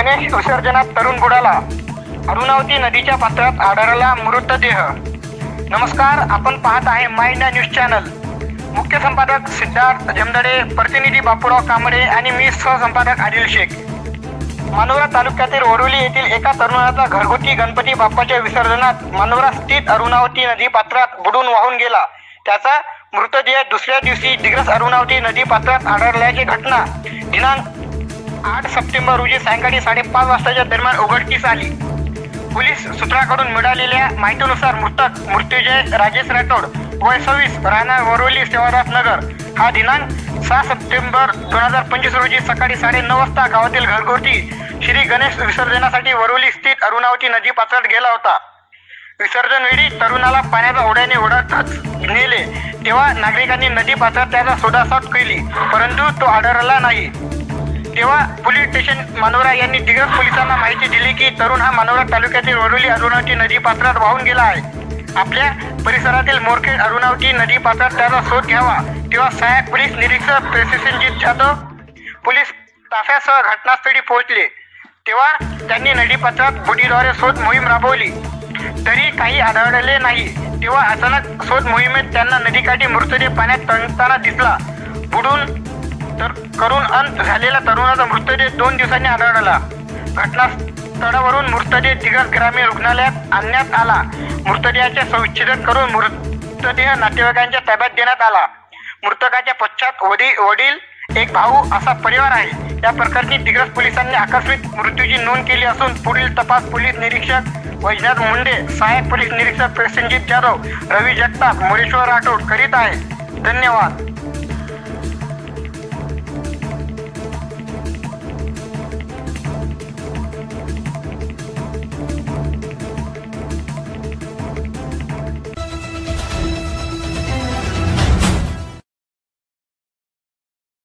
गणेश विसर्जनात तरुण बुडाला. अरुणावती नदीच्या पात्रात आढळला मृतदेह. नमस्कार, आपण पाहत आहे माय इंडिया न्यूज चॅनल. मुख्य संपादक सिद्धार्थ जमदडे, प्रतिनिधी बापूराव कांबळे आणि मी सहसंपादक आदिल शेख. मानोरा तालुक्यातील वरोली येथील एका तरुणाचा घरगुती गणपती बाप्पाच्या विसर्जनात मानोरा स्थित अरुणावती नदी पात्रात बुडून वाहून गेला. त्याचा मृतदेह दुसऱ्या दिवशी दिग्रस अरुणावती नदी पात्रात आढळल्याची घटना दिनांक 8 सप्टेंबर रोजी सायंकाळी 5:30 वाजताच्या दरम्यान उघडकीस आली. पोलीस सूत्रांकडून मिळालेल्या माहितीनुसार मृतक मृत्युंजय राजेश राठोड, वय 26, राहणार वरोली सेवादास नगर, हा दिनांक 6 सप्टेंबर 2025 रोजी सकाळी 9:30 वाजता गावातील घरगुती श्री गणेश विसर्जनासाठी वरोली स्थित अरुणावती नदी पात्रात गेला होता. विसर्जनवेळी तरुणाला पाण्याच्या ओढ्याने ओढतच नेले तेव्हा नागरिकांनी नदी पात्रात त्याचा शोधाशोध केली, परंतु तो आढळला नाही. तेव्हा पोलीस स्टेशन मानोरा यांनी दिग्रस पोलिसांना माहिती दिली की तरुण हा मानोरा तालुक्यातील वरोली अरुणावती नदी पात्रात वाहून गेला आहे. आपल्या परिसरातील मोरखेड अरुणावती नदी पात्रात त्याचा शोध घ्यावा. तेव्हा सहाय्यक पोलीस निरीक्षक प्रसेनजीत जाधव पोलीस ताफ्यासह घटनास्थळी पोहोचले. तेव्हा त्यांनी नदी पात्रात बोटीद्वारे शोध मोहीम राबवली, तरी काही आढळले नाही. तेव्हा अचानक शोध मोहिमेत त्यांना नदीकाठी मृतदेह पाण्यात तळताना दिसला. बुडून करून अंत झालेला तरुणाचा मृतदेह 2 दिवसांनी आढळला. घटनास्थळावरून मृतदेह दिग्रस ग्रामीण रुग्णालयात आणण्यात आला. मृतदेहाचे शवविच्छेदन करून मृतदेह नातेवाईकांच्या ताब्यात देण्यात आला. मृतकाच्या पश्चात वडील, एक भाऊ असा परिवार आहे. या प्रकरणी दिग्रस पोलिसांनी आकस्मिक मृत्यूची नोंद केली असून पुढील तपास पोलीस निरीक्षक वैजनाथ मुंडे, सहाय्यक पोलीस निरीक्षक प्रसेनजीत जाधव, रवी जगताप, मोरेश्वर राठोड करीत आहे. धन्यवाद.